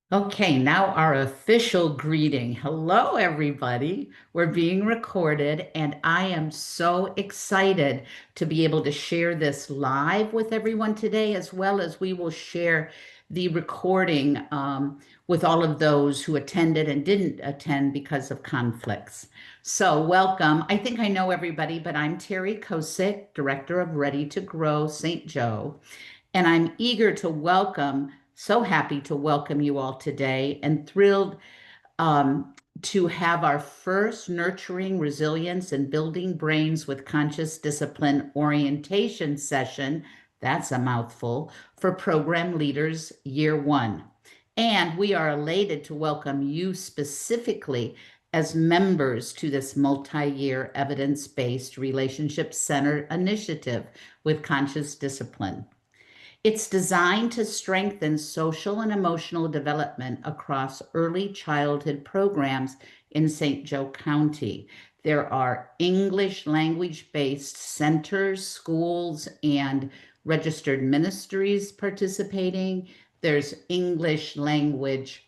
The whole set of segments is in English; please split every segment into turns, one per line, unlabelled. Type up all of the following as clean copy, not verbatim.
Okay, now our official greeting. Hello, everybody. We're being recorded, and I am so excited to be able to share this live with everyone today, as well as we will share the recording with all of those who attended and didn't attend because of conflicts. So, welcome. I think I know everybody, but I'm Terry Kosick, Director of Ready to Grow St. Joe. And I'm eager to welcome, so happy to welcome you all today, and thrilled to have our first Nurturing Resilience and Building Brains with Conscious Discipline orientation session. That's a mouthful for program leaders year one. And we are elated to welcome you specifically as members to this multi-year evidence-based relationship-centered initiative with conscious discipline. It's designed to strengthen social and emotional development across early childhood programs in St. Joe County. There are English language-based centers, schools, and registered ministries participating. There's English language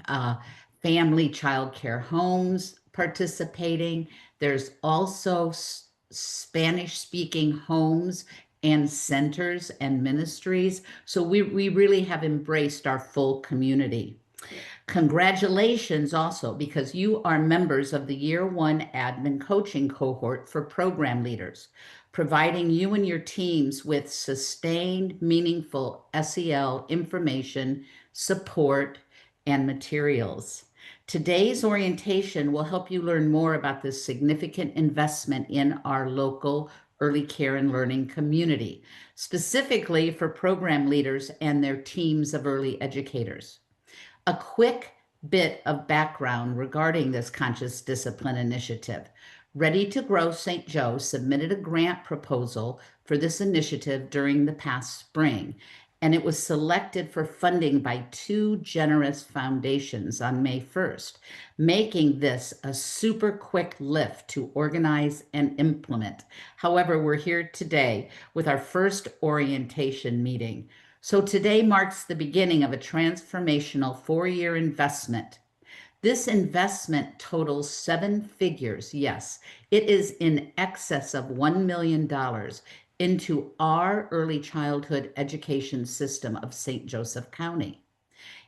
uh, family child care homes participating. There's also Spanish speaking homes and centers and ministries. So we really have embraced our full community. Congratulations also, because you are members of the year one admin coaching cohort for program leaders, providing you and your teams with sustained, meaningful SEL information, support, and materials. Today's orientation will help you learn more about this significant investment in our local early care and learning community, specifically for program leaders and their teams of early educators. A quick bit of background regarding this conscious discipline initiative. Ready to Grow St. Joe submitted a grant proposal for this initiative during the past spring, and it was selected for funding by two generous foundations on May 1st, making this a super quick lift to organize and implement. However, we're here today with our first orientation meeting. So today marks the beginning of a transformational 4-year investment. This investment totals seven figures. Yes, it is in excess of $1 million into our early childhood education system of St. Joseph County.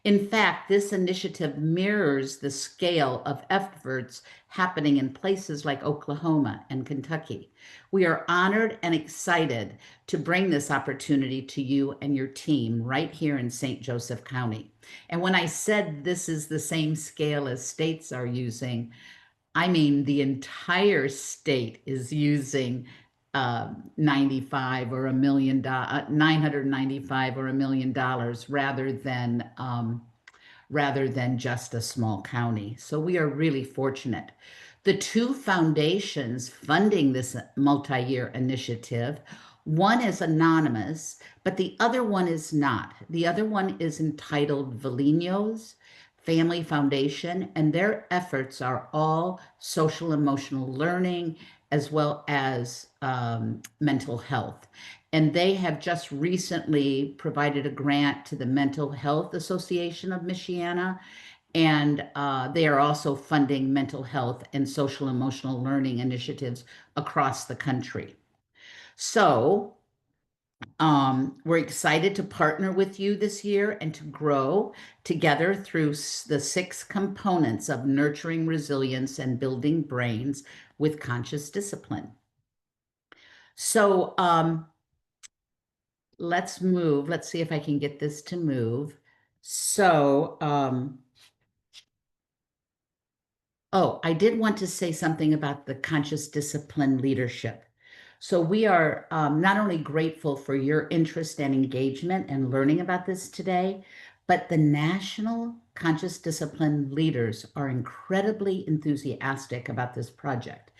In fact, this initiative mirrors the scale of efforts happening in places like Oklahoma and Kentucky. We are honored and excited to bring this opportunity to you and your team right here in St. Joseph County. And when I said this is the same scale as states are using, I mean, the entire state is using 95 or $995 or $1 million rather than just a small county. So we are really fortunate. The two foundations funding this multi-year initiative, one is anonymous, but the other one is not. The other one is entitled Valinos Family Foundation, and their efforts are all social emotional learning as well as mental health. And they have just recently provided a grant to the Mental Health Association of Michiana, and they are also funding mental health and social emotional learning initiatives across the country. So we're excited to partner with you this year and to grow together through the six components of nurturing resilience and building brains with conscious discipline. So let's move. Let's see if I can get this to move. So, oh, I did want to say something about the conscious discipline leadership. So we are not only grateful for your interest and engagement and learning about this today, but the national conscious discipline leaders are incredibly enthusiastic about this project.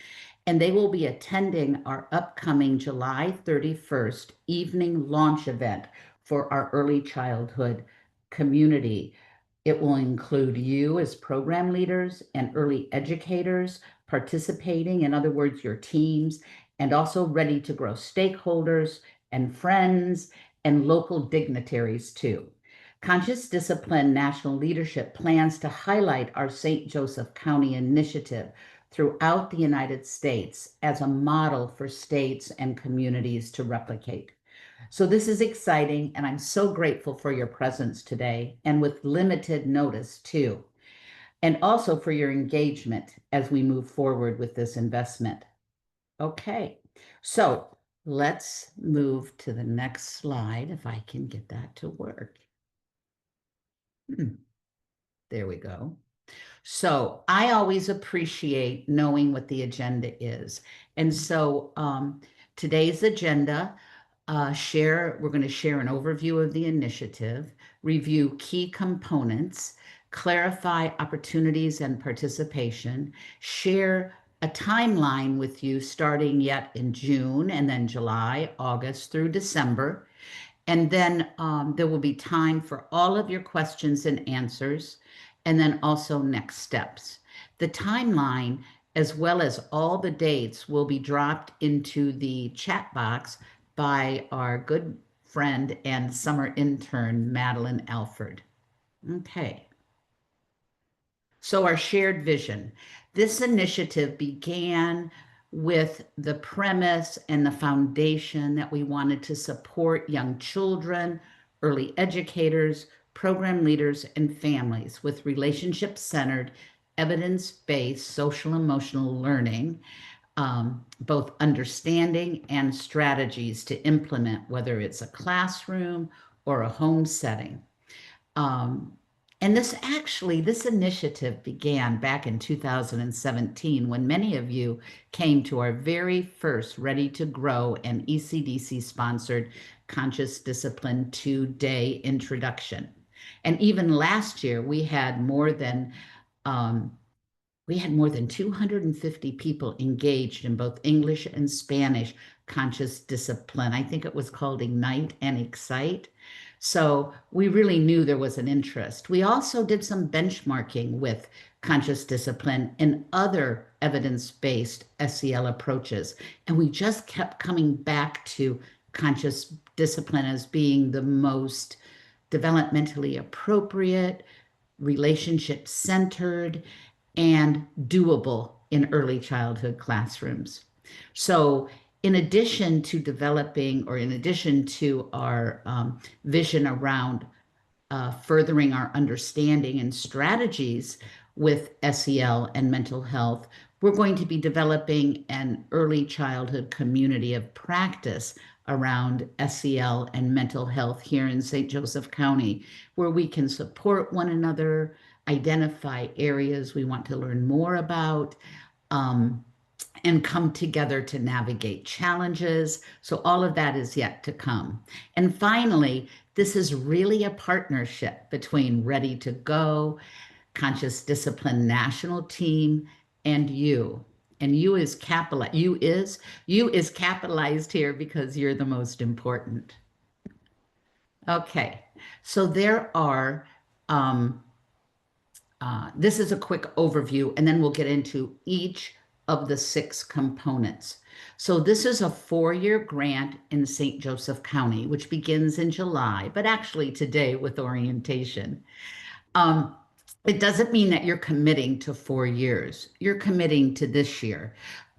And they will be attending our upcoming July 31st evening launch event for our early childhood community. It will include you as program leaders and early educators participating, in other words, your teams, and also Ready to Grow stakeholders and friends and local dignitaries too. Conscious Discipline National Leadership plans to highlight our St. Joseph County initiative throughout the United States as a model for states and communities to replicate. So this is exciting, and I'm so grateful for your presence today and with limited notice too, and also for your engagement as we move forward with this investment. Okay, so let's move to the next slide if I can get that to work. There we go. So I always appreciate knowing what the agenda is. And so today's agenda, we're going to share an overview of the initiative, review key components, clarify opportunities and participation, share a timeline with you starting yet in June and then July, August through December. And then there will be time for all of your questions and answers, and then also next steps. The timeline, as well as all the dates, will be dropped into the chat box by our good friend and summer intern, Madeline Alford. Okay. So our shared vision. This initiative began with the premise and the foundation that we wanted to support young children, early educators, program leaders, and families with relationship-centered, evidence-based social emotional learning, both understanding and strategies to implement, whether it's a classroom or a home setting. And this initiative began back in 2017 when many of you came to our very first Ready to Grow and ECDC sponsored Conscious Discipline 2-day introduction. And even last year, we had more than 250 people engaged in both English and Spanish conscious discipline. I think it was called Ignite and Excite. So we really knew there was an interest. We also did some benchmarking with conscious discipline and other evidence-based SEL approaches. And we just kept coming back to conscious discipline as being the most developmentally appropriate, relationship-centered, and doable in early childhood classrooms. So in addition to our vision around furthering our understanding and strategies with SEL and mental health, we're going to be developing an early childhood community of practice around SEL and mental health here in St. Joseph County, where we can support one another, identify areas we want to learn more about, and come together to navigate challenges. So all of that is yet to come. And finally, this is really a partnership between Ready to Go, Conscious Discipline National Team, and you. And you is capitalized here because you're the most important. Okay, so this is a quick overview, and then we'll get into each of the 6 components. So this is a 4-year grant in St. Joseph County, which begins in July, but actually today with orientation. It doesn't mean that you're committing to 4 years. You're committing to this year.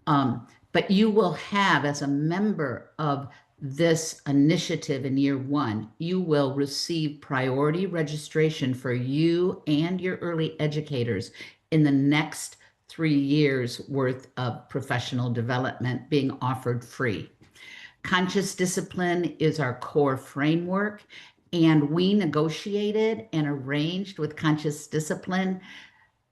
But you will have, as a member of this initiative in year 1, you will receive priority registration for you and your early educators in the next 3 years worth of professional development being offered free. Conscious discipline is our core framework, and we negotiated and arranged with Conscious Discipline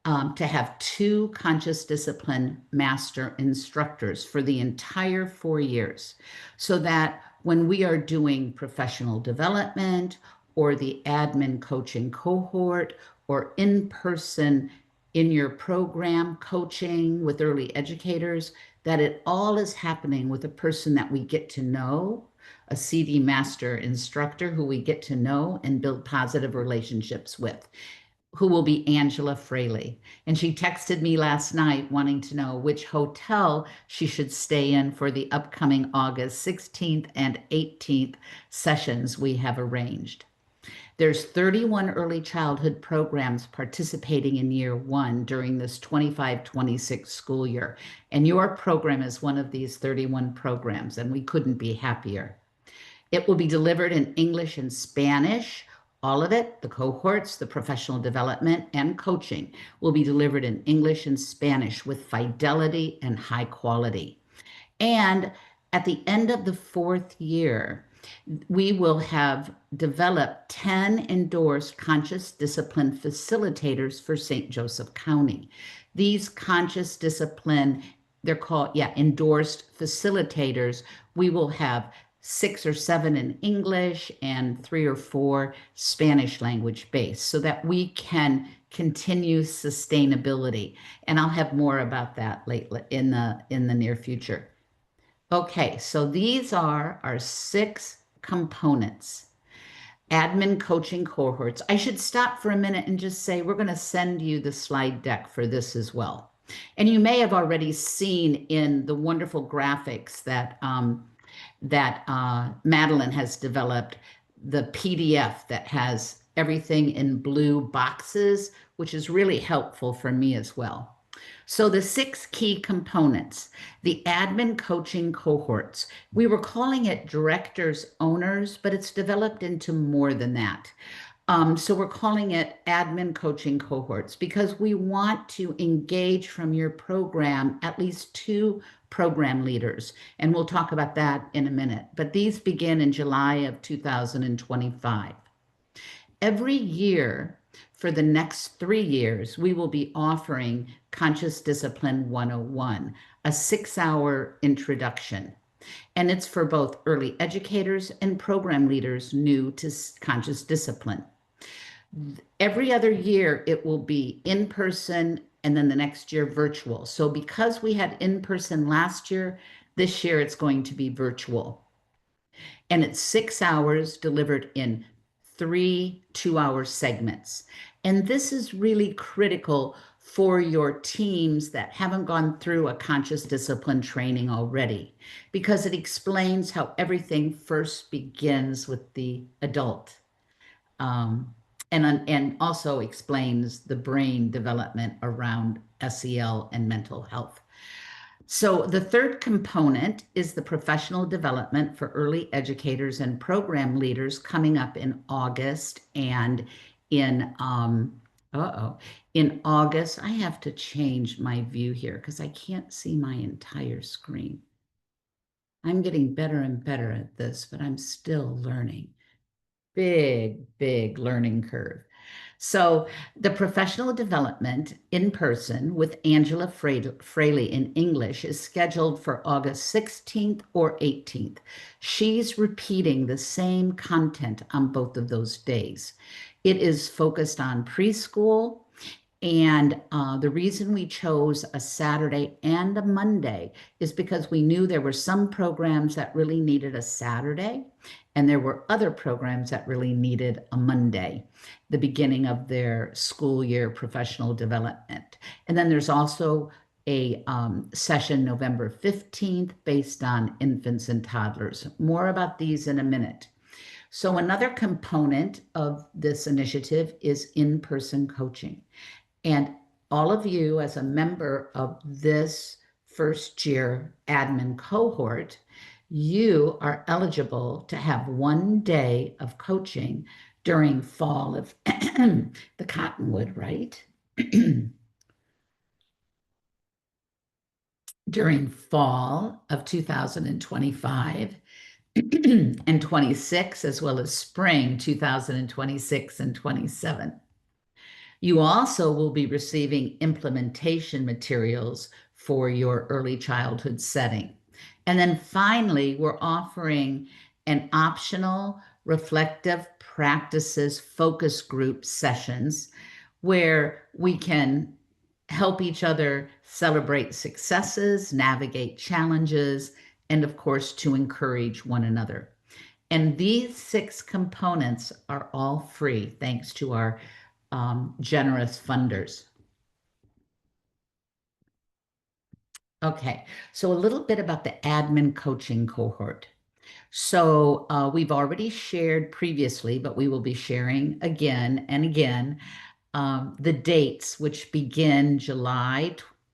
to have 2 conscious discipline master instructors for the entire 4 years, so that when we are doing professional development or the admin coaching cohort or in-person in your program coaching with early educators, that it all is happening with a person that we get to know, a CD master instructor who we get to know and build positive relationships with, who will be Angela Fraley. And she texted me last night wanting to know which hotel she should stay in for the upcoming August 16th and 18th sessions we have arranged. There's 31 early childhood programs participating in year one during this 25-26 school year. And your program is one of these 31 programs, and we couldn't be happier. It will be delivered in English and Spanish. All of it, the cohorts, the professional development, and coaching will be delivered in English and Spanish with fidelity and high quality. And at the end of the fourth year, we will have developed 10 endorsed conscious discipline facilitators for St. Joseph County. These conscious discipline, they're called, endorsed facilitators. We will have 6 or 7 in English and 3 or 4 Spanish language based so that we can continue sustainability. And I'll have more about that in the near future. Okay, so these are our 6 components. Admin coaching cohorts. I should stop for a minute and just say we're going to send you the slide deck for this as well. And you may have already seen in the wonderful graphics that Madeline has developed, the PDF that has everything in blue boxes, which is really helpful for me as well. So the 6 key components, the admin coaching cohorts, we were calling it directors, owners, but it's developed into more than that. So we're calling it admin coaching cohorts because we want to engage from your program at least 2 program leaders. And we'll talk about that in a minute. But these begin in July of 2025. Every year for the next 3 years, we will be offering Conscious Discipline 101, a 6-hour introduction. And it's for both early educators and program leaders new to conscious discipline. Every other year, it will be in person and then the next year virtual. So because we had in person last year, this year it's going to be virtual. And it's 6 hours delivered in 3 2-hour segments. And this is really critical for your teams that haven't gone through a conscious discipline training already, because it explains how everything first begins with the adult. And also explains the brain development around SEL and mental health. So the third component is the professional development for early educators and program leaders coming up in August. And in August, I have to change my view here because I can't see my entire screen. I'm getting better and better at this, but I'm still learning. Big learning curve. So the professional development in person with Angela Fraley in English is scheduled for August 16th or 18th. She's repeating the same content on both of those days. It is focused on preschool. And the reason we chose a Saturday and a Monday is because we knew there were some programs that really needed a Saturday, and there were other programs that really needed a Monday, the beginning of their school year professional development. And then there's also a session November 15th based on infants and toddlers. More about these in a minute. So another component of this initiative is in-person coaching. And all of you, as a member of this first year admin cohort, you are eligible to have 1 day of coaching during fall of the Cottonwood, right? During fall of 2025 and 26, as well as spring 2026 and 27. You also will be receiving implementation materials for your early childhood setting. And then finally, we're offering an optional reflective practices focus group sessions where we can help each other celebrate successes, navigate challenges, and of course, to encourage one another. And these 6 components are all free thanks to our generous funders. Okay, so a little bit about the admin coaching cohort. So we've already shared previously, but we will be sharing again and again the dates, which begin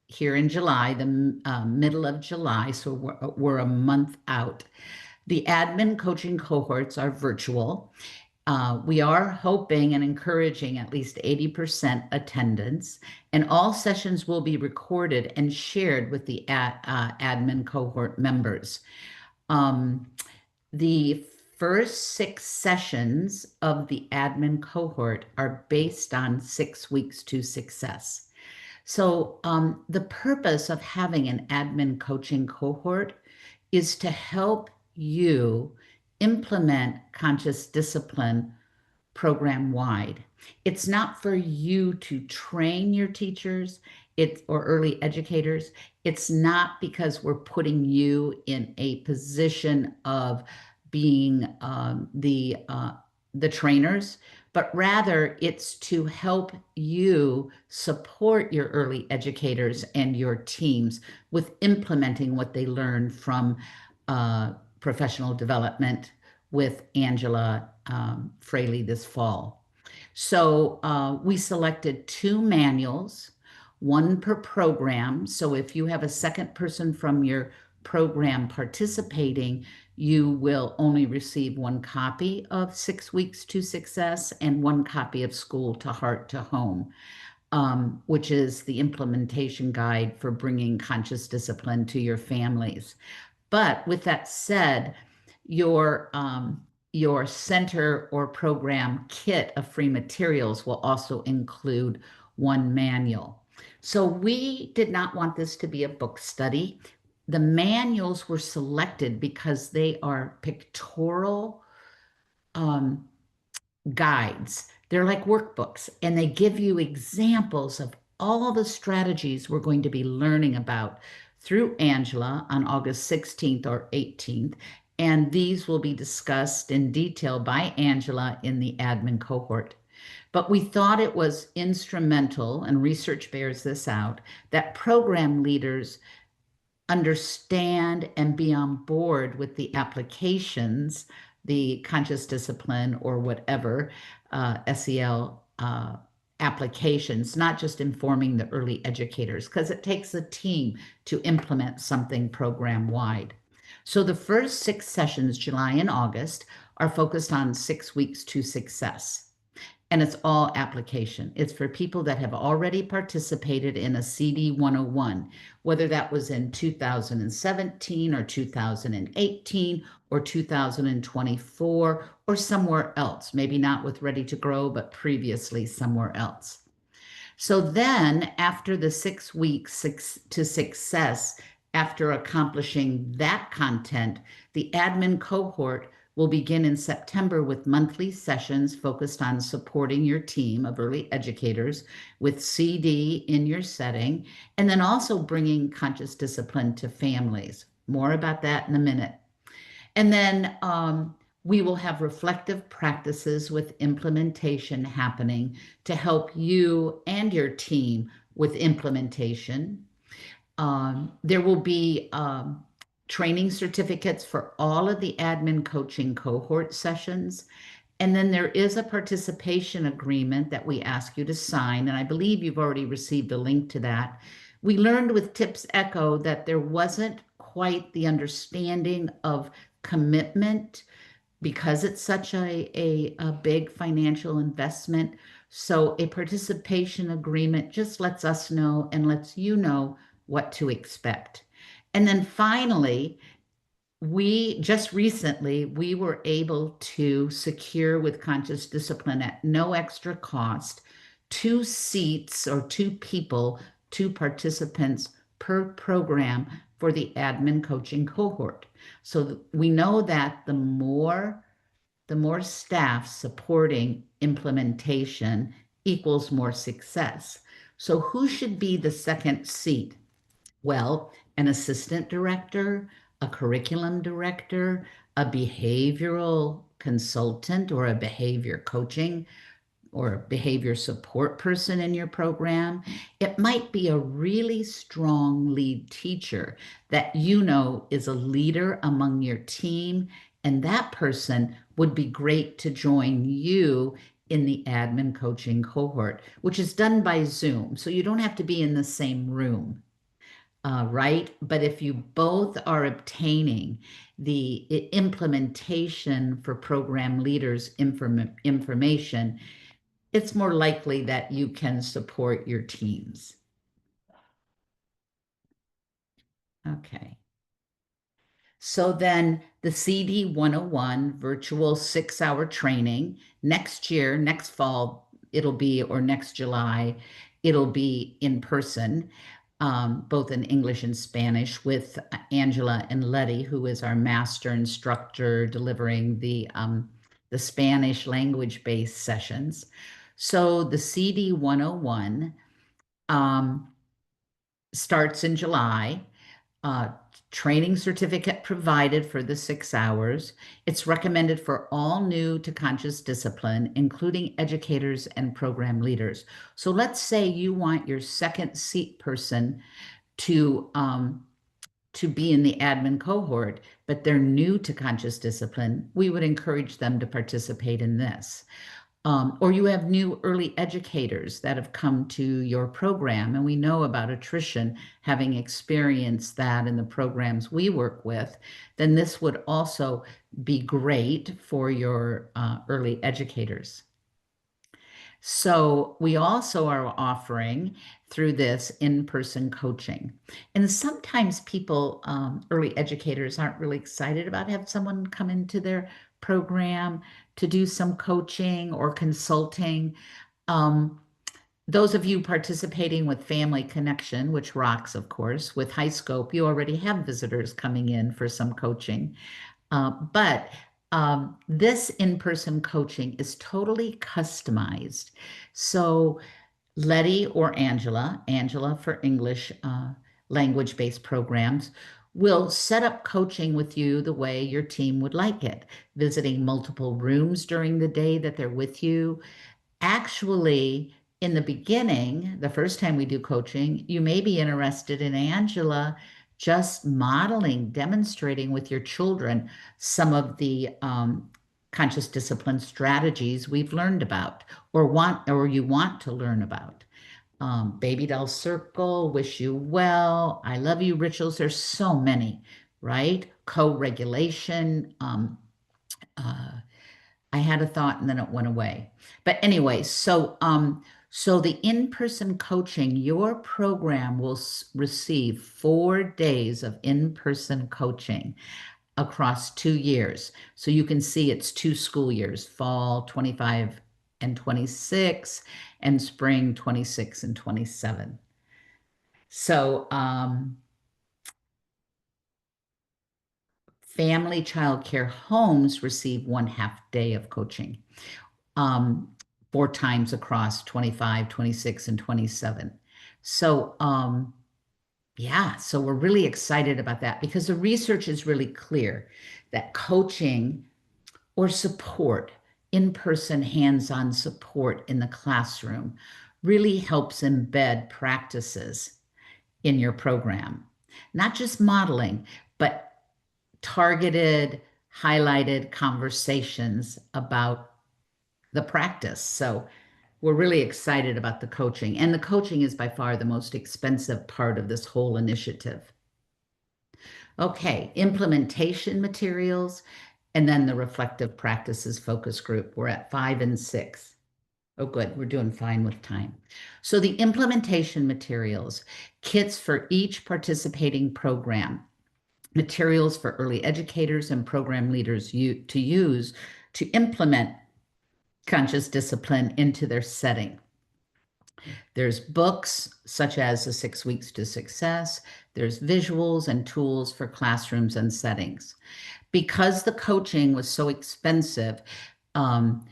here in July, the middle of July. So we're a month out. The admin coaching cohorts are virtual. We are hoping and encouraging at least 80% attendance, and all sessions will be recorded and shared with the admin cohort members. Um, the first 6 sessions of the admin cohort are based on 6 weeks to success. So, the purpose of having an admin coaching cohort is to help you implement conscious discipline program wide. It's not for you to train your teachers or early educators. It's not because we're putting you in a position of being the trainers, but rather it's to help you support your early educators and your teams with implementing what they learn from professional development with Angela Fraley this fall. So we selected 2 manuals, one per program. So if you have a second person from your program participating, you will only receive one copy of 6 weeks to success and one copy of School to Heart to Home, which is the implementation guide for bringing conscious discipline to your families. But with that said, your your center or program kit of free materials will also include one manual. So we did not want this to be a book study. The manuals were selected because they are pictorial um, guides. They're like workbooks, and they give you examples of all the strategies we're going to be learning about through Angela on August 16th or 18th. And these will be discussed in detail by Angela in the admin cohort. But we thought it was instrumental, and research bears this out, that program leaders understand and be on board with the applications, the conscious discipline or whatever SEL applications, not just informing the early educators, because it takes a team to implement something program wide. So the first 6 sessions, July and August, are focused on 6 weeks to success. And it's all application. It's for people that have already participated in a CD 101, whether that was in 2017 or 2018 or 2024 or somewhere else, maybe not with Ready to Grow, but previously somewhere else. So then, after the 6 weeks to success, after accomplishing that content, the admin cohort will begin in September with monthly sessions focused on supporting your team of early educators with CD in your setting, and then also bringing conscious discipline to families. More about that in a minute. And then we will have reflective practices with implementation happening to help you and your team with implementation. There will be training certificates for all of the admin coaching cohort sessions. And then there is a participation agreement that we ask you to sign. And I believe you've already received a link to that. We learned with Tips Echo that there wasn't quite the understanding of commitment because it's such a big financial investment. So a participation agreement just lets us know and lets you know what to expect. And then finally, we just recently we were able to secure with conscious discipline at no extra cost 2 seats or 2 people, 2 participants per program for the admin coaching cohort. So we know that the more staff supporting implementation equals more success. So who should be the second seat? Well, an assistant director, a curriculum director, a behavioral consultant or a behavior coaching or a behavior support person in your program. It might be a really strong lead teacher that you know is a leader among your team, and that person would be great to join you in the admin coaching cohort, which is done by Zoom. So you don't have to be in the same room, right? But if you both are obtaining the implementation for program leaders information, it's more likely that you can support your teams. Okay. So then the CD 101 virtual 6-hour training next year, next fall, it'll be, or next July, it'll be in person, both in English and Spanish with Angela and Letty, who is our master instructor delivering the Spanish language-based sessions. So the CD 101 starts in July. Uh, Training certificate provided for the 6 hours. It's recommended for all new to conscious discipline, including educators and program leaders. So let's say you want your second seat person to be in the admin cohort, but they're new to conscious discipline. We would encourage them to participate in this. Or you have new early educators that have come to your program, and we know about attrition, having experienced that in the programs we work with, then this would also be great for your early educators. So we also are offering through this in-person coaching. And sometimes people, early educators, aren't really excited about having someone come into their program to do some coaching or consulting. Um, those of you participating with Family Connection, which rocks, of course, with HighScope, you already have visitors coming in for some coaching. But this in-person coaching is totally customized. So Letty or Angela for English language-based programs, will set up coaching with you the way your team would like it, visiting multiple rooms during the day that they're with you. Actually, in the beginning, the first time we do coaching, you may be interested in Angela just modeling, demonstrating with your children some of the conscious discipline strategies we've learned about or you want to learn about. Baby doll circle, wish you well, I love you rituals. There's so many, right? Co-regulation, uh, I had a thought and then it went away. But anyway, so the in-person coaching, your program will receive 4 days of in-person coaching across 2 years. So you can see it's 2 school years, fall 25 and 26 and spring 26 and 27. So family child care homes receive 1/2 day of coaching. 4 times across 25, 26, and 27. So, yeah, so we're really excited about that because the research is really clear that coaching or support, in-person hands-on support in the classroom really helps embed practices in your program. Not just modeling, but targeted, highlighted conversations about the practice. So we're really excited about the coaching. And the coaching is by far the most expensive part of this whole initiative. Okay, implementation materials, and then the reflective practices focus group. We're at 5 and 6. Oh, good. We're doing fine with time. So the implementation materials, kits for each participating program, materials for early educators and program leaders to use to implement conscious discipline into their setting. There's books such as The 6 Weeks to Success. There's visuals and tools for classrooms and settings. Because the coaching was so expensive, um,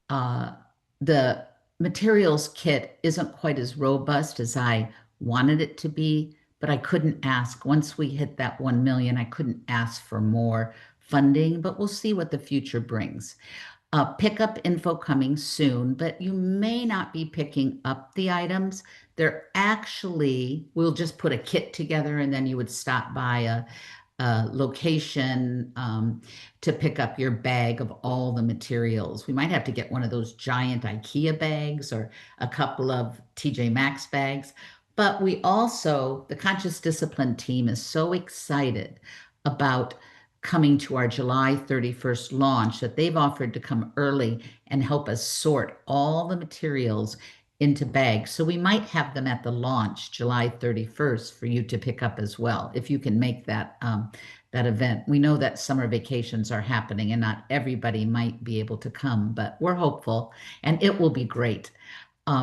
the materials kit isn't quite as robust as I wanted it to be, but I couldn't ask. Once we hit that 1 million, I couldn't ask for more funding, but we'll see what the future brings. Pickup info coming soon, but you may not be picking up the items. They're actually, we'll just put a kit together and then you would stop by a location to pick up your bag of all the materials. We might have to get one of those giant IKEA bags or a couple of TJ Maxx bags. But we also, the Conscious Discipline team is so excited about coming to our July 31st launch that they've offered to come early and help us sort all the materials into bags. So we might have them at the launch July 31st for you to pick up as well, if you can make that event. We know that summer vacations are happening and not everybody might be able to come, but we're hopeful and it will be great.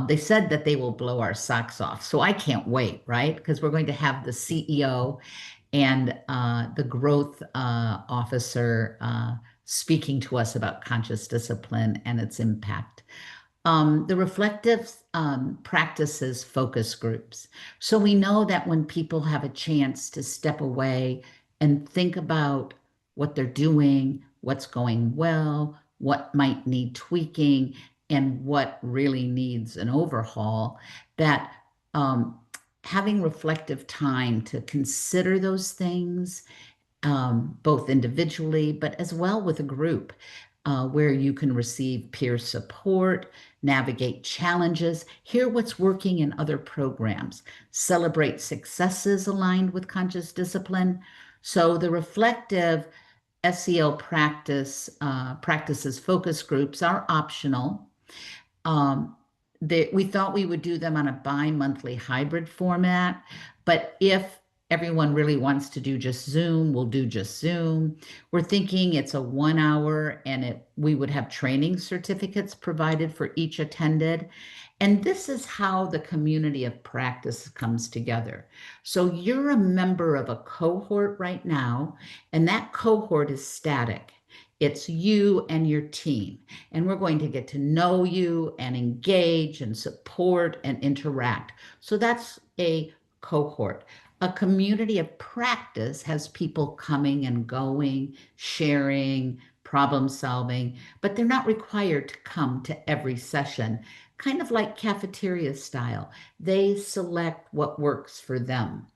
They said that they will blow our socks off. So I can't wait, right? Because we're going to have the CEO and the growth officer speaking to us about conscious discipline and its impact. The reflective practices focus groups. So we know that when people have a chance to step away and think about what they're doing, what's going well, what might need tweaking, and what really needs an overhaul, that having reflective time to consider those things, both individually, but as well with a group, where you can receive peer support, navigate challenges, hear what's working in other programs, celebrate successes aligned with conscious discipline. So the reflective SEL practices focus groups are optional. We thought we would do them on a bi-monthly hybrid format, but if everyone really wants to do just Zoom, we'll do just Zoom. We're thinking it's a 1 hour and we would have training certificates provided for each attended. And this is how the community of practice comes together. So you're a member of a cohort right now, and that cohort is static. It's you and your team, and we're going to get to know you and engage and support and interact. So that's a cohort. A community of practice has people coming and going, sharing, problem solving, but they're not required to come to every session, kind of like cafeteria style. They select what works for them.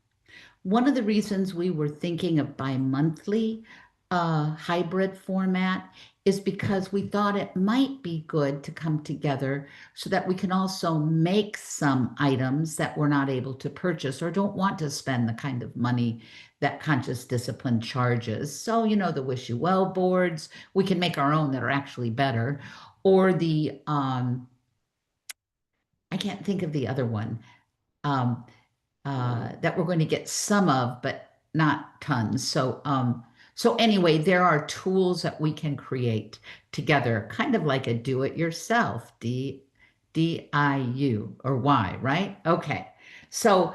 One of the reasons we were thinking of bi-monthly hybrid format is because we thought it might be good to come together so that we can also make some items that we're not able to purchase or don't want to spend the kind of money that Conscious Discipline charges. So, the Wish You Well boards, we can make our own that are actually better, or I can't think of the other one. That we're going to get some of, but not tons. So anyway, there are tools that we can create together, kind of like a do-it-yourself, DIU or Y, right? Okay. So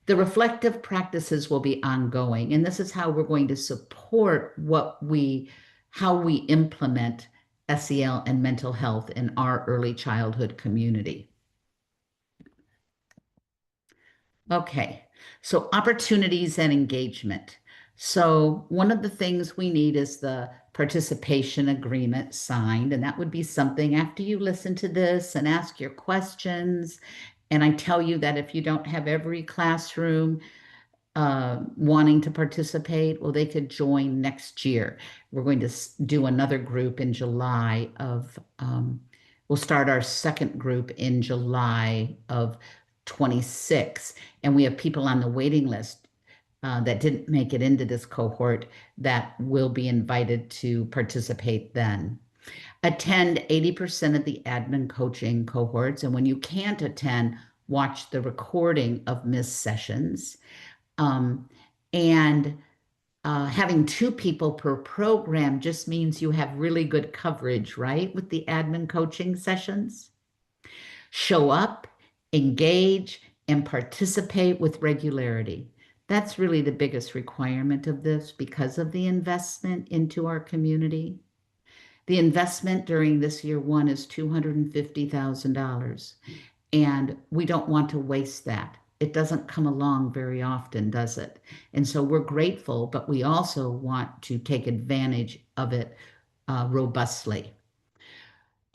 the reflective practices will be ongoing, and this is how we're going to support how we implement SEL and mental health in our early childhood community. Okay, so opportunities and engagement. So one of the things we need is the participation agreement signed, and that would be something after you listen to this and ask your questions. And I tell you that if you don't have every classroom wanting to participate, well, they could join next year. We're going to do another group in July we'll start our second group in July of 26, and we have people on the waiting list that didn't make it into this cohort that will be invited to participate then. Attend 80% of the admin coaching cohorts, and when you can't attend, watch the recording of missed sessions. And having 2 people per program just means you have really good coverage, right, with the admin coaching sessions. Show up, engage, and participate with regularity. That's really the biggest requirement of this because of the investment into our community. The investment during this year 1 is $250,000, and we don't want to waste that. It doesn't come along very often, does it? And so we're grateful, but we also want to take advantage of it robustly.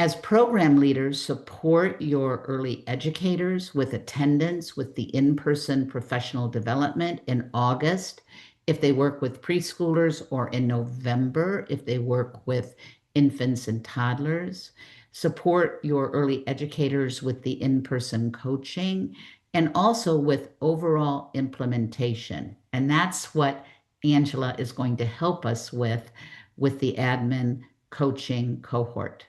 As program leaders, support your early educators with attendance with the in-person professional development in August if they work with preschoolers, or in November if they work with infants and toddlers. Support your early educators with the in-person coaching and also with overall implementation. And that's what Angela is going to help us with the admin coaching cohort.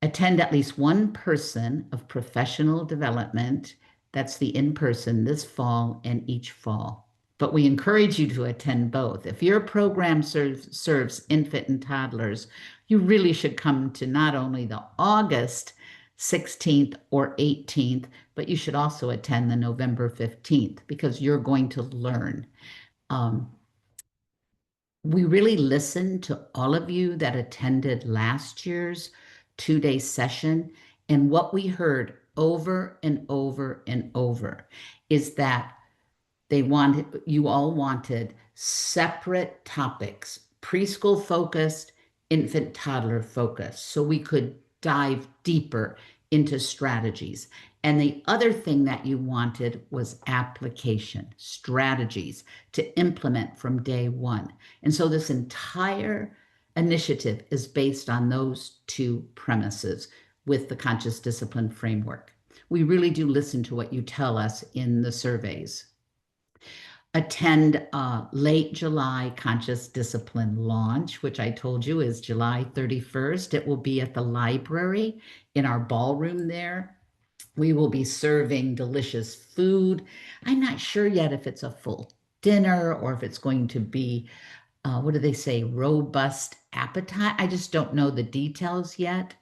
Attend at least one person of professional development. That's the in-person this fall and each fall. But we encourage you to attend both. If your program serves infant and toddlers, you really should come to not only the August 16th or 18th, but you should also attend the November 15th because you're going to learn. Um, we really listened to all of you that attended last year's 2-day session. And what we heard over and over and over is that you all wanted separate topics, preschool focused, infant toddler focused, so we could dive deeper into strategies. And the other thing that you wanted was application, strategies to implement from day one. And so this entire initiative is based on those two premises with the conscious discipline framework. We really do listen to what you tell us in the surveys. Attend late July Conscious Discipline launch, which I told you is July 31st. It will be at the library in our ballroom there. We will be serving delicious food. I'm not sure yet if it's a full dinner or if it's going to be, what do they say, robust appetite. I just don't know the details yet.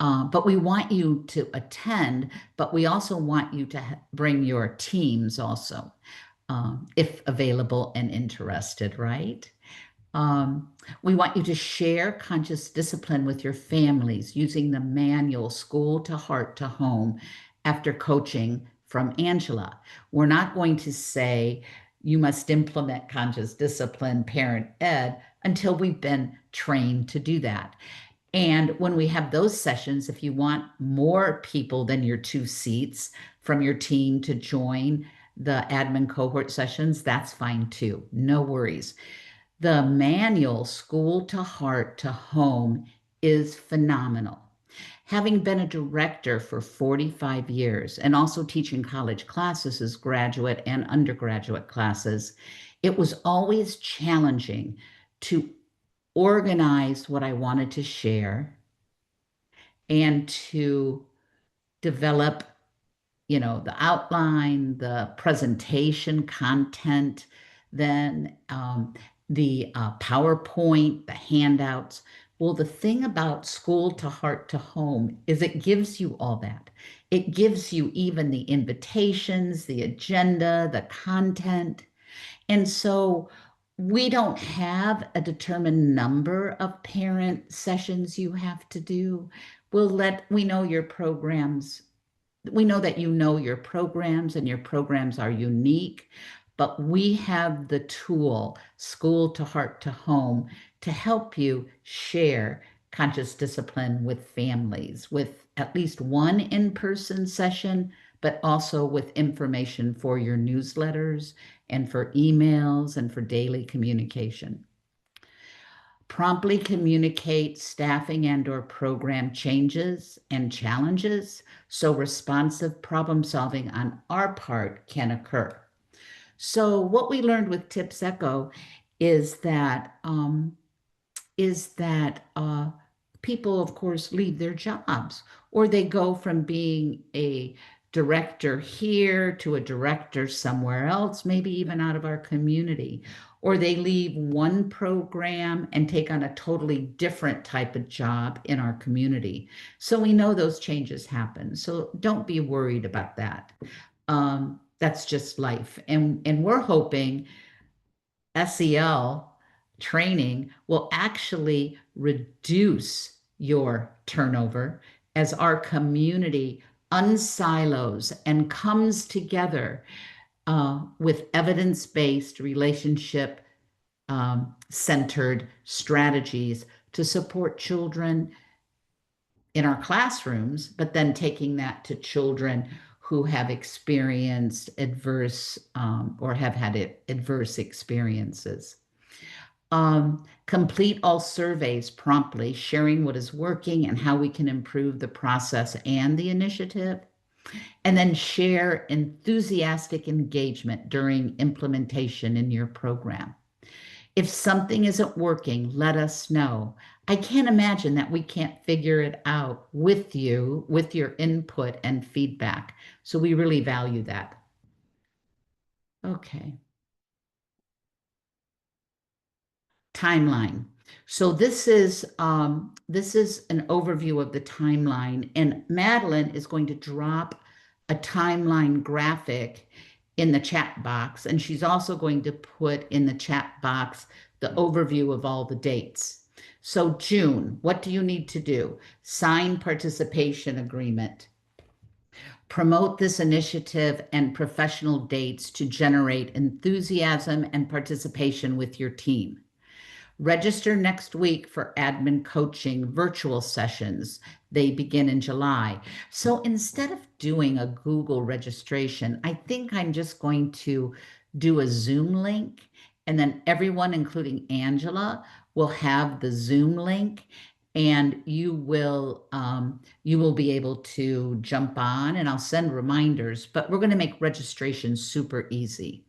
But we want you to attend, but we also want you to bring your teams also, if available and interested, right? We want you to share conscious discipline with your families using the manual School to Heart to Home after coaching from Angela. We're not going to say you must implement conscious discipline, parent ed, until we've been trained to do that. And when we have those sessions, if you want more people than your 2 seats from your team to join the admin cohort sessions, that's fine too. No worries. The manual School to Heart to Home is phenomenal. Having been a director for 45 years and also teaching college classes as graduate and undergraduate classes, it was always challenging to organize what I wanted to share and to develop, the outline, the presentation content, then the PowerPoint, the handouts. Well, the thing about School to Heart to Home is it gives you all that. It gives you even the invitations, the agenda, the content. And so we don't have a determined number of parent sessions you have to do. We know your programs. We know that you know your programs and your programs are unique, but we have the tool, School to Heart to Home, to help you share conscious discipline with families, with at least one in-person session, but also with information for your newsletters and for emails and for daily communication. Promptly communicate staffing and/or program changes and challenges so responsive problem solving on our part can occur. So what we learned with Tips Echo is that people, of course, leave their jobs, or they go from being a director here to a director somewhere else, maybe even out of our community, or they leave one program and take on a totally different type of job in our community. So we know those changes happen. So don't be worried about that. That's just life. And we're hoping SEL training will actually reduce your turnover as our community unsilos and comes together with evidence-based, relationship centered strategies to support children in our classrooms, but then taking that to children who have experienced adverse or have had adverse experiences. Complete all surveys promptly, sharing what is working and how we can improve the process and the initiative. And then share enthusiastic engagement during implementation in your program. If something isn't working, let us know. I can't imagine that we can't figure it out with you, with your input and feedback. So we really value that. Okay. Timeline. So this is an overview of the timeline, and Madeline is going to drop a timeline graphic in the chat box, and she's also going to put in the chat box the overview of all the dates. So June, what do you need to do? Sign participation agreement. Promote this initiative and professional dates to generate enthusiasm and participation with your team. Register next week for admin coaching virtual sessions. They begin in July. So instead of doing a Google registration, I think I'm just going to do a Zoom link, and then everyone, including Angela, will have the Zoom link, and you will be able to jump on, and I'll send reminders, but we're going to make registration super easy.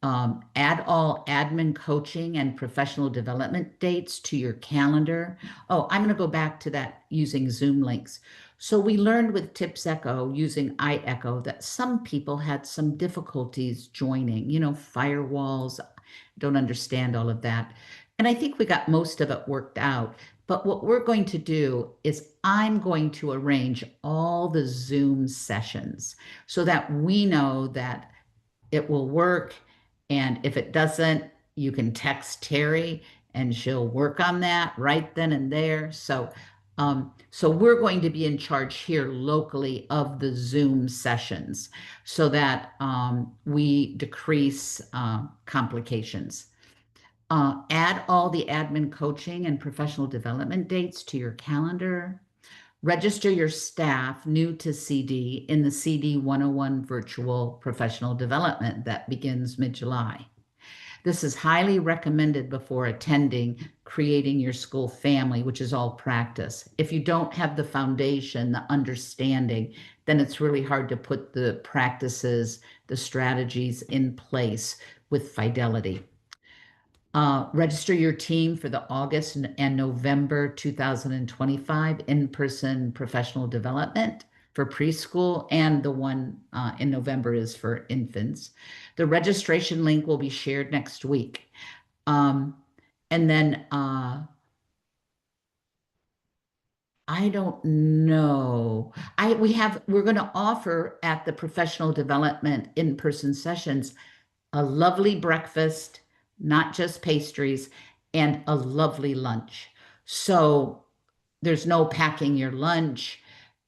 Add all admin coaching and professional development dates to your calendar. Oh, I'm going to go back to that using Zoom links. So we learned with Tips Echo using iEcho that some people had some difficulties joining, firewalls, don't understand all of that. And I think we got most of it worked out. But what we're going to do is I'm going to arrange all the Zoom sessions so that we know that it will work. And if it doesn't, you can text Terry and she'll work on that right then and there. So we're going to be in charge here locally of the Zoom sessions so that we decrease complications. Add all the admin coaching and professional development dates to your calendar. Register your staff new to CD in the CD 101 virtual professional development that begins mid-July. This is highly recommended before attending Creating Your School Family, which is all practice. If you don't have the foundation, the understanding, then it's really hard to put the practices, the strategies in place with fidelity. Register your team for the August and November 2025 in-person professional development for preschool, and the one in November is for infants. The registration link will be shared next week. And then I don't know. We're going to offer at the professional development in-person sessions a lovely breakfast, not just pastries, and a lovely lunch. So there's no packing your lunch.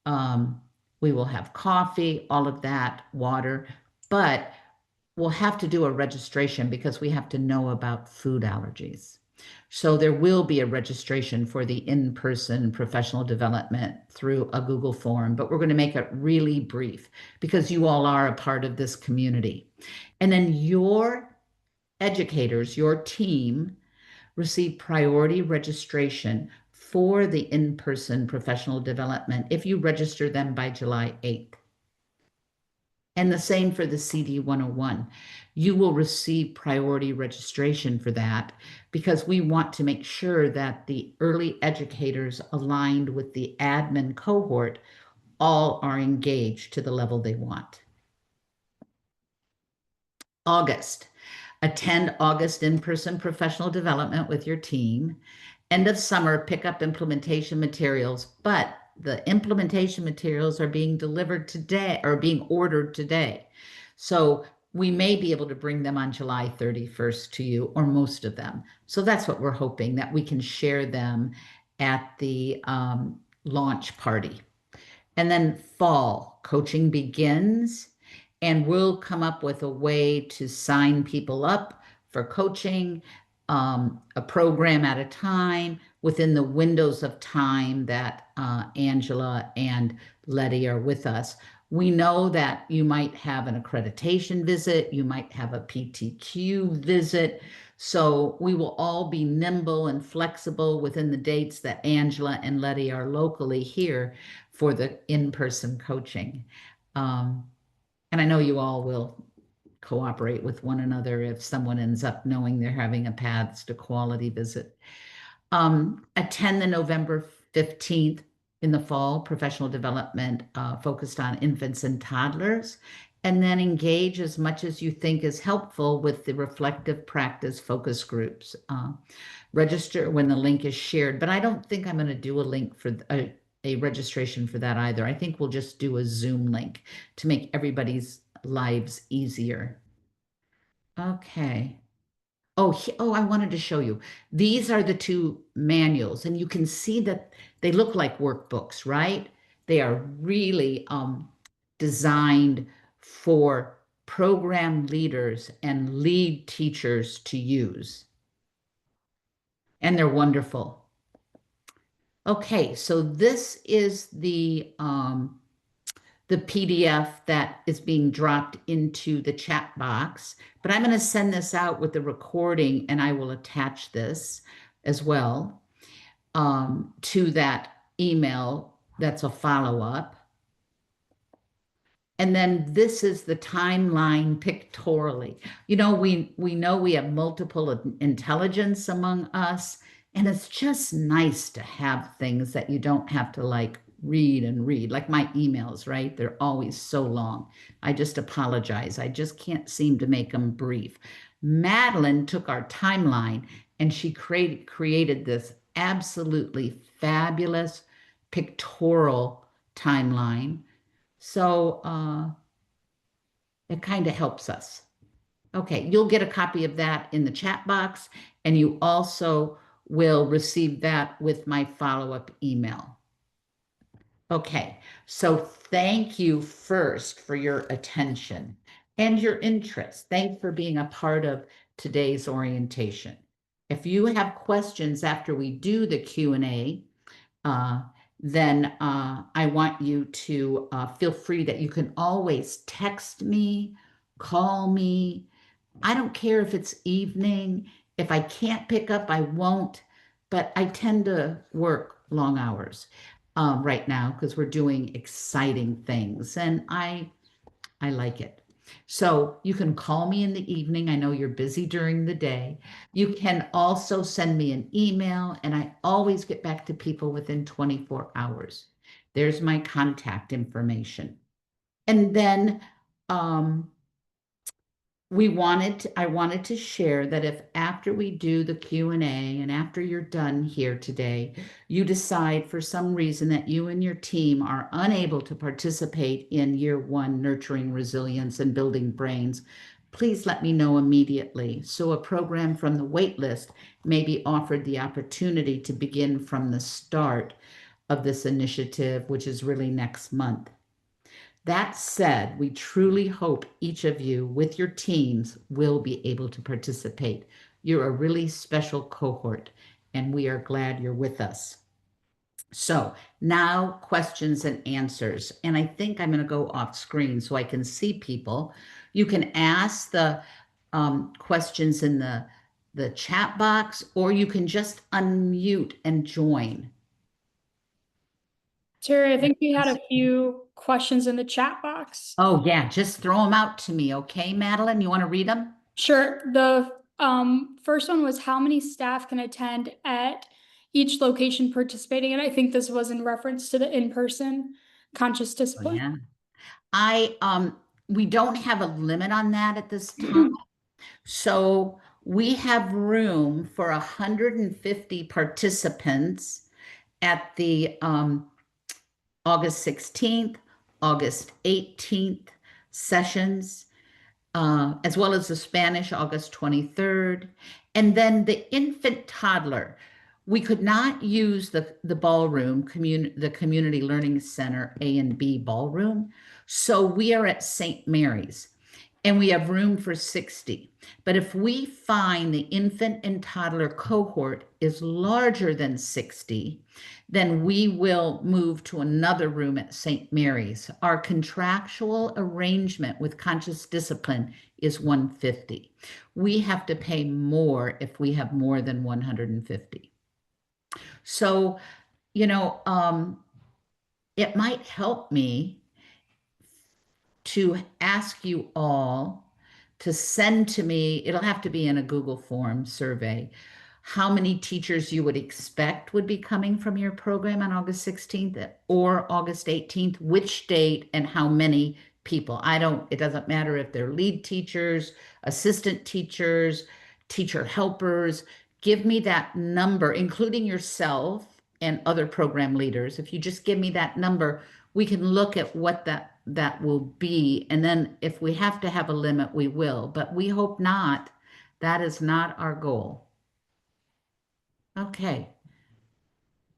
We will have coffee, all of that, water, but we'll have to do a registration because we have to know about food allergies. So there will be a registration for the in-person professional development through a Google form, but we're going to make it really brief because you all are a part of this community. And then your educators, your team, receive priority registration for the in-person professional development if you register them by July 8th. And the same for the CD 101. You will receive priority registration for that because we want to make sure that the early educators aligned with the admin cohort all are engaged to the level they want. August. Attend August in-person professional development with your team. End of summer, pick up implementation materials, but the implementation materials are being delivered today or being ordered today. So we may be able to bring them on July 31st to you, or most of them. So that's what we're hoping, that we can share them at the launch party. And then fall, coaching begins, and we'll come up with a way to sign people up for coaching, a program at a time. within the windows of time that Angela and Letty are with us. We know that you might have an accreditation visit, you might have a PTQ visit. So we will all be nimble and flexible within the dates that Angela and Letty are locally here for the in-person coaching. And I know you all will cooperate with one another if someone ends up knowing they're having a Paths to Quality visit. Attend the November 15th in the fall professional development focused on infants and toddlers, and then engage as much as you think is helpful with the reflective practice focus groups. Register when the link is shared, but I don't think I'm going to do a link for a registration for that either. I think we'll just do a Zoom link to make everybody's lives easier. Okay. Oh, I wanted to show you. These are the two manuals, and you can see that they look like workbooks, right? They are really designed for program leaders and lead teachers to use. And they're wonderful. Okay, so this is the PDF that is being dropped into the chat box, but I'm going to send this out with the recording, and I will attach this as well to that email. That's a follow-up. And then this is the timeline pictorially. You know, we know we have multiple intelligence among us, and it's just nice to have things that you don't have to like read and read, like my emails, right? They're always so long. I just apologize. I just can't seem to make them brief. Madeline took our timeline and she created this absolutely fabulous pictorial timeline. So it kind of helps us. Okay, you'll get a copy of that in the chat box, and you also will receive that with my follow-up email. Okay, so thank you first for your attention and your interest. Thanks for being a part of today's orientation. If you have questions after we do the Q&A, then I want you to feel free that you can always text me, call me. I don't care if it's evening. If I can't pick up, I won't, but I tend to work long hours right now because we're doing exciting things, and I like it. So you can call me in the evening. I know you're busy during the day. You can also send me an email, and I always get back to people within 24 hours. There's my contact information. And then I wanted to share that if after we do the Q&A and after you're done here today, you decide for some reason that you and your team are unable to participate in year one, nurturing resilience and building brains, please let me know immediately. So a program from the waitlist may be offered the opportunity to begin from the start of this initiative, which is really next month. That said, we truly hope each of you with your teams will be able to participate. You're a really special cohort, and we are glad you're with us. So now questions and answers. And I think I'm going to go off screen so I can see people. You can ask the questions in the chat box, or you can just unmute and join.
Terry, I think we had a few questions in the chat box.
Oh, yeah, just throw them out to me, okay, Madeline? You want to read them?
Sure. The first one was how many staff can attend at each location participating? And I think this was in reference to the in-person conscious discipline.
Oh, yeah. We don't have a limit on that at this time. So we have room for 150 participants at the August 16th, August 18th sessions, as well as the Spanish August 23rd. And then the infant toddler, we could not use the ballroom, the Community Learning Center A and B ballroom. So we are at St. Mary's. and we have room for 60. But if we find the infant and toddler cohort is larger than 60, then we will move to another room at St. Mary's. Our contractual arrangement with Conscious Discipline is 150. We have to pay more if we have more than 150. So, it might help me to ask you all to send to me, it'll have to be in a Google form survey, how many teachers you would expect would be coming from your program on August 16th or August 18th, which date and how many people. It doesn't matter if they're lead teachers, assistant teachers, teacher helpers. Give me that number, including yourself and other program leaders. If you just give me that number, we can look at what that will be. And then if we have to have a limit, we will, but we hope not. That is not our goal. Okay.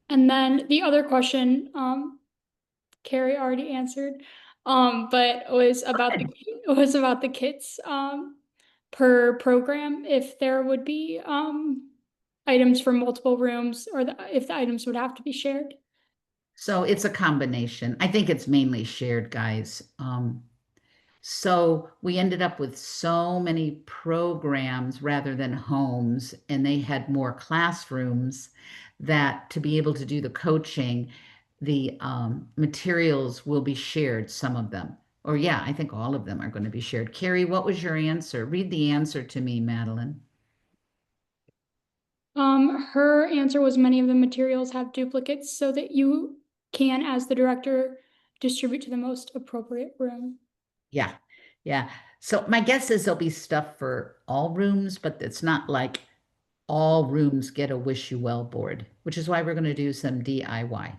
And then the other question, Carrie already answered, but was about the kits, per program, if there would be, items from multiple rooms, or if the items would have to be shared.
So it's a combination. I think it's mainly shared, guys. So we ended up with so many programs rather than homes, and they had more classrooms that to be able to do the coaching, the materials will be shared, some of them. Or yeah, I think all of them are going to be shared. Carrie, what was your answer? Read the answer to me, Madeline.
Her answer was many of the materials have duplicates so that you can, as the director, distribute to the most appropriate room.
Yeah. Yeah. So my guess is there'll be stuff for all rooms, but it's not like all rooms get a Wish You Well board, which is why we're going to do some DIY.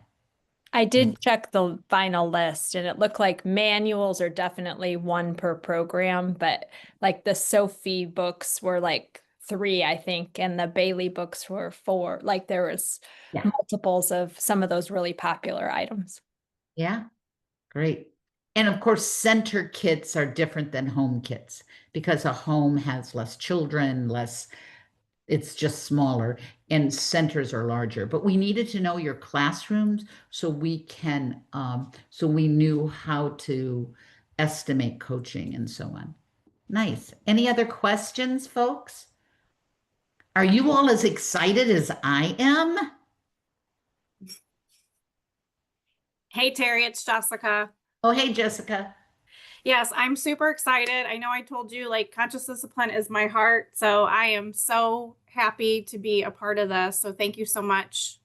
I did check the final list and it looked like manuals are definitely one per program, but like the Sophie books were like 3, I think, and the Bailey books were 4. Like there was multiples of some of those really popular items.
Yeah, great. And of course, center kits are different than home kits because a home has less children, it's just smaller, and centers are larger. But we needed to know your classrooms so we knew how to estimate coaching and so on. Nice. Any other questions, folks? Are you all as excited as I am?
Hey, Terry, it's Jessica.
Oh, hey, Jessica.
Yes, I'm super excited. I know I told you like conscious discipline is my heart. So I am so happy to be a part of this. So thank you so much.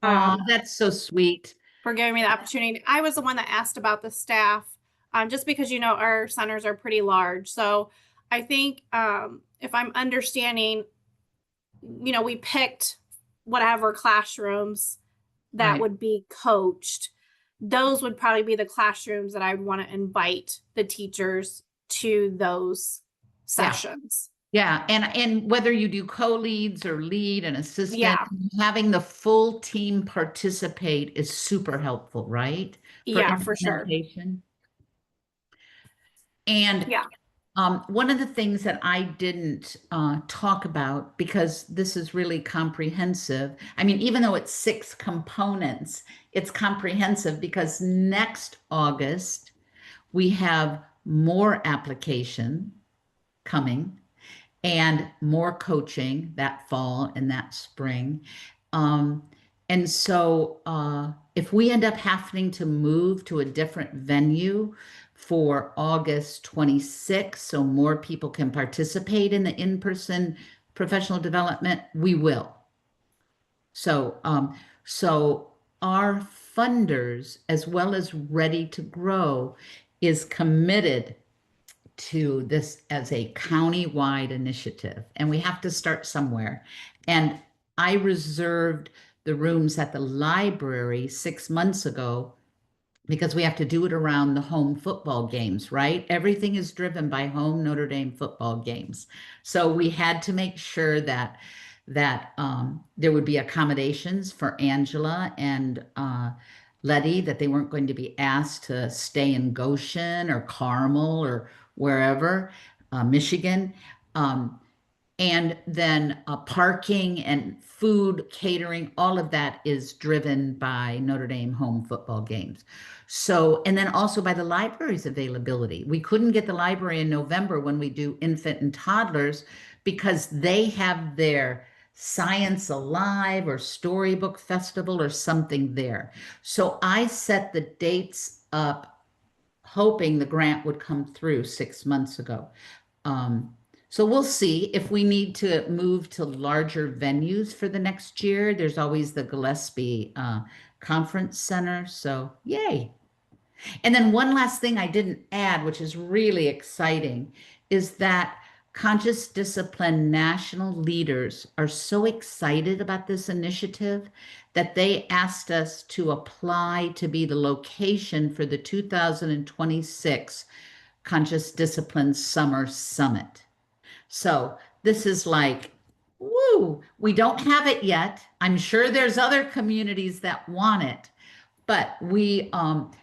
That's so sweet.
For giving me the opportunity. I was the one that asked about the staff, just because, our centers are pretty large. So I think if I'm understanding, we picked whatever classrooms that would be coached. Those would probably be the classrooms that I would want to invite the teachers to those sessions.
Yeah. And whether you do co-leads or lead and assistant, having the full team participate is super helpful, right?
For sure.
And one of the things that I didn't talk about, because this is really comprehensive. I mean, even though it's 6 components, it's comprehensive because next August, we have more application coming and more coaching that fall and that spring. And so if we end up having to move to a different venue for August 26th, so more people can participate in the in-person professional development, we will. So our funders, as well as Ready to Grow, is committed to this as a county-wide initiative, and we have to start somewhere. And I reserved the rooms at the library 6 months ago because we have to do it around the home football games, right? Everything is driven by home Notre Dame football games. So we had to make sure that there would be accommodations for Angela and Letty, that they weren't going to be asked to stay in Goshen or Carmel or wherever, Michigan. And then parking and food, catering, all of that is driven by Notre Dame home football games. So, and then also by the library's availability. We couldn't get the library in November when we do infant and toddlers because they have their Science Alive or Storybook Festival or something there. So I set the dates up hoping the grant would come through 6 months ago. So we'll see if we need to move to larger venues for the next year. There's always the Gillespie Conference Center. So yay. And then one last thing I didn't add, which is really exciting, is that conscious discipline national leaders are so excited about this initiative that they asked us to apply to be the location for the 2026 Conscious Discipline Summer Summit. So this is like, woo, we don't have it yet. I'm sure there's other communities that want it, but we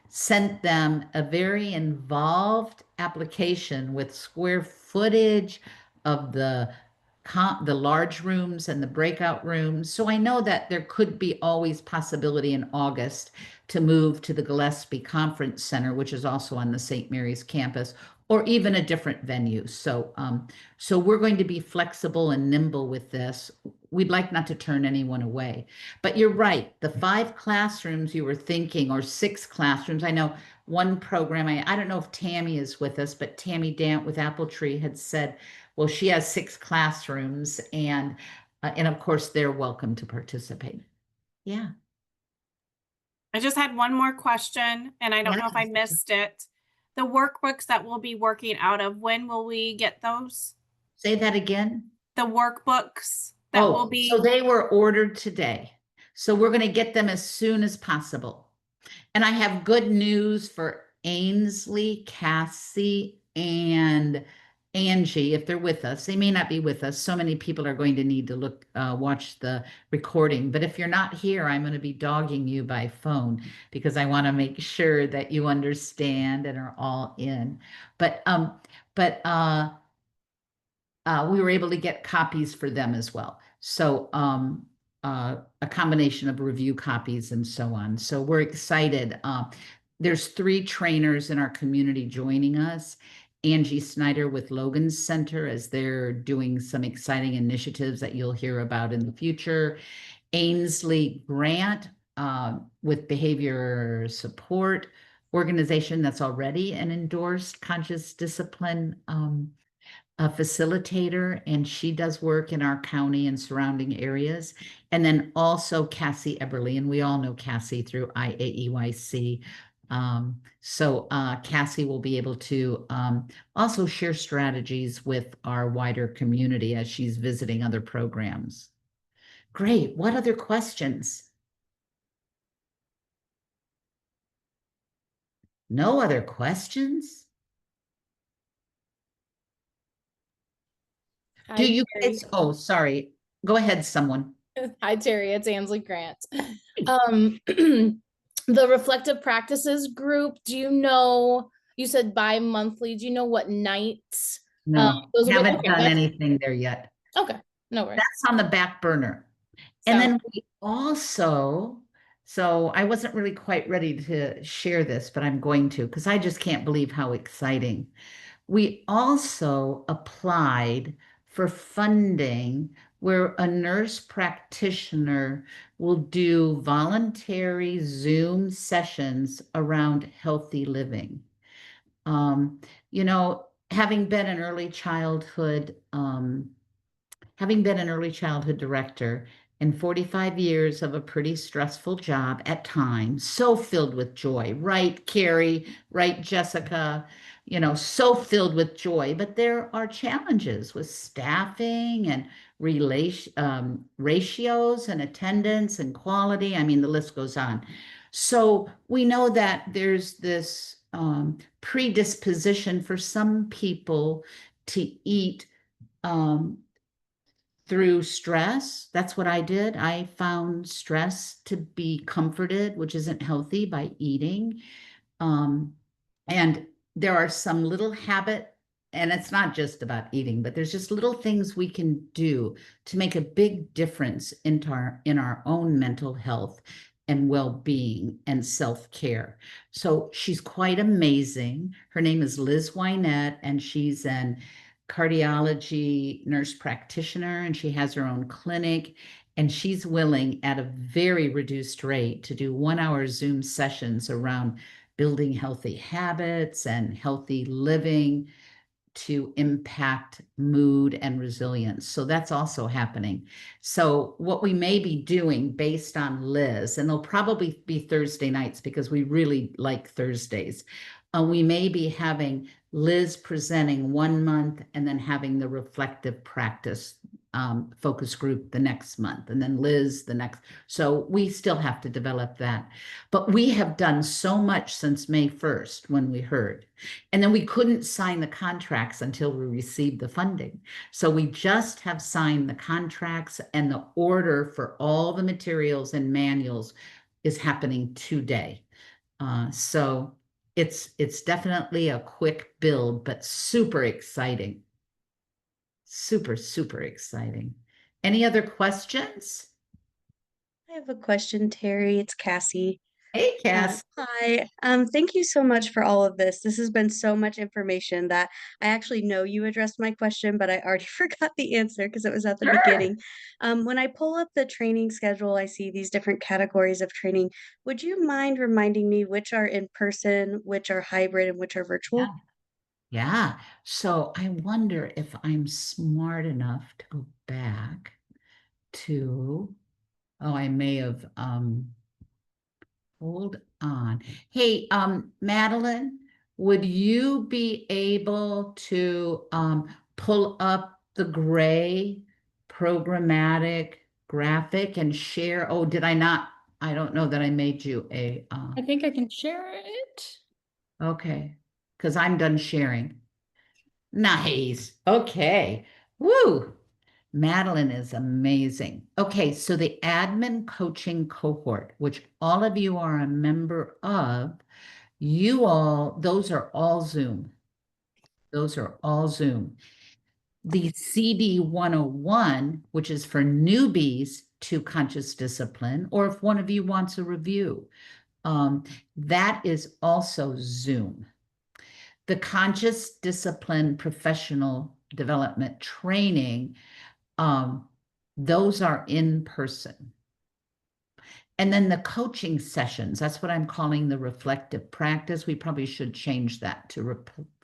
sent them a very involved application with square footage of the large rooms and the breakout rooms. So I know that there could be always possibility in August to move to the Gillespie Conference Center, which is also on the St. Mary's campus, or even a different venue. So, so we're going to be flexible and nimble with this. We'd like not to turn anyone away. But you're right, the 5 classrooms you were thinking, or 6 classrooms. I know one program, I don't know if Tammy is with us, but Tammy Dant with Apple Tree had said, well, she has 6 classrooms, and of course they're welcome to participate. Yeah.
I just had one more question, and I don't know if I missed it. The workbooks that we'll be working out of, when will we get those?
Say that again.
The workbooks that will be.
So they were ordered today. So we're going to get them as soon as possible. And I have good news for Ainsley, Cassie, and Angie, if they're with us. They may not be with us. So many people are going to need to watch the recording. But if you're not here, I'm going to be dogging you by phone because I want to make sure that you understand and are all in. But we were able to get copies for them as well. So a combination of review copies and so on. So we're excited. There's 3 trainers in our community joining us. Angie Snyder with Logan Center, as they're doing some exciting initiatives that you'll hear about in the future. Ainsley Grant with Behavior Support Organization, that's already an endorsed conscious discipline a facilitator, and she does work in our county and surrounding areas. And then also Cassie Eberly, and we all know Cassie through IAEYC. So Cassie will be able to also share strategies with our wider community as she's visiting other programs. Great. What other questions? No other questions?
Hi,
Do you
Terry.
guys, oh, sorry. Go ahead, someone.
Hi, Terry. It's Ansley Grant. The reflective practices group, do you know, you said bi-monthly, do you know what nights?
No,
those will be-
haven't
okay,
done
that's-
anything there yet.
Okay, no worries.
That's on the back burner. And
Sounds-
then we also, so I wasn't really quite ready to share this, but I'm going to, because I just can't believe how exciting. We also applied for funding where a nurse practitioner will do voluntary Zoom sessions around healthy living. You know, having been an early childhood director and 45 years of a pretty stressful job at times, so filled with joy, right, Carrie, right, Jessica, you know, so filled with joy, but there are challenges with staffing and ratios and attendance and quality. I mean, the list goes on. So we know that there's this predisposition for some people to eat through stress. That's what I did. I found stress to be comforted, which isn't healthy, by eating. And there are some little habit and it's not just about eating, but there's just little things we can do to make a big difference in our own mental health and well-being and self-care. So she's quite amazing. Her name is Liz Wynette, and she's an cardiology nurse practitioner, and she has her own clinic, and she's willing at a very reduced rate to do 1 hour Zoom sessions around building healthy habits and healthy living to impact mood and resilience. So that's also happening. So what we may be doing based on Liz, and they'll probably be Thursday nights because we really like Thursdays. We may be having Liz presenting 1 month and then having the reflective practice focus group the next month, and then Liz the next. So we still have to develop that. But we have done so much since May 1st when we heard. And then we couldn't sign the contracts until we received the funding. So we just have signed the contracts, and the order for all the materials and manuals is happening today. So it's definitely a quick build, but super exciting. Super, super exciting. Any other questions?
I have a question, Terry. It's Cassie.
Hey, Cass.
Hi. Thank you so much for all of this. This has been so much information that I actually know you addressed my question, but I already forgot the answer because it was at the
Sure.
beginning. When I pull up the training schedule, I see these different categories of training. Would you mind reminding me which are in person, which are hybrid, and which are virtual?
Yeah. So I wonder if I'm smart enough to go back to, oh, I may have, hold on. Hey, Madeline, would you be able to pull up the gray programmatic graphic and share? Oh, did I not? I don't know that I made you a,
I think I can share it.
okay, because I'm done sharing. Nice. Okay. Woo. Madeline is amazing. Okay, so the admin coaching cohort, which all of you are a member of, you all, those are all Zoom. Those are all Zoom. The CD 101, which is for newbies to conscious discipline, or if one of you wants a review, that is also Zoom. The conscious discipline professional development training, those are in person. And then the coaching sessions, that's what I'm calling the reflective practice. We probably should change that to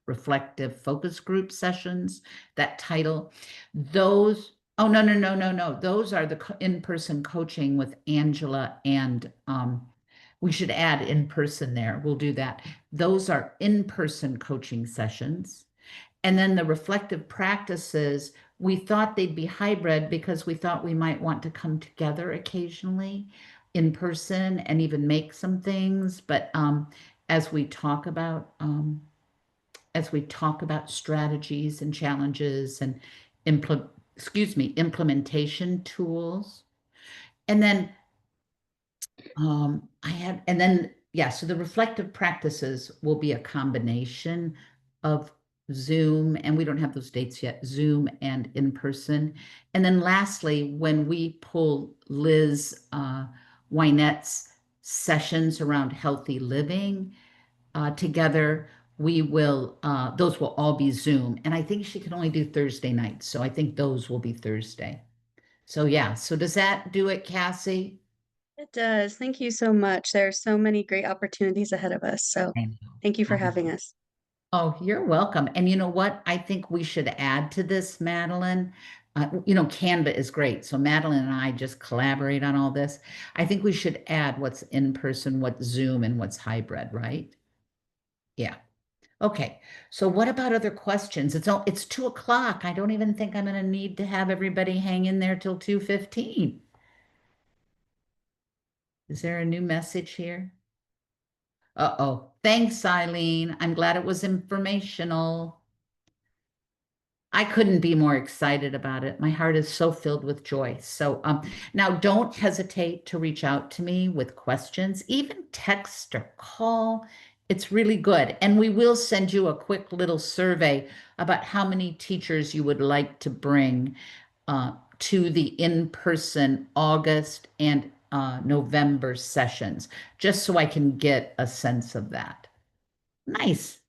reflective focus group sessions, that title. Those, oh, no. Those are the in-person coaching with Angela, and we should add in person there. We'll do that. Those are in-person coaching sessions. And then the reflective practices, we thought they'd be hybrid because we thought we might want to come together occasionally in person and even make some things. But as we talk about strategies and challenges and implementation tools, and then so the reflective practices will be a combination of Zoom, and we don't have those dates yet, Zoom and in person. And then lastly, when we pull Liz Wynette's sessions around healthy living together, we will, those will all be Zoom. And I think she can only do Thursday nights. So I think those will be Thursday. So yeah, so does that do it, Cassie?
It does. Thank you so much. There are so many great opportunities ahead of us. So
I know.
thank you for
I know.
having us.
Oh, you're welcome. And you know what? I think we should add to this, Madeline. Canva is great. So Madeline and I just collaborate on all this. I think we should add what's in person, what's Zoom, and what's hybrid, right? Yeah. Okay. So what about other questions? It's 2:00. I don't even think I'm going to need to have everybody hang in there till 2:15. Is there a new message here? Uh-oh. Thanks, Eileen. I'm glad it was informational. I couldn't be more excited about it. My heart is so filled with joy. So now don't hesitate to reach out to me with questions, even text or call It's really good. And we will send you a quick little survey about how many teachers you would like to bring to the in-person August and November sessions, just so I can get a sense of that. Nice.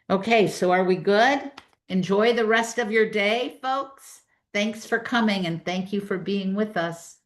Okay, so are we good? Enjoy the rest of your day, folks. Thanks for coming and thank you for being with us.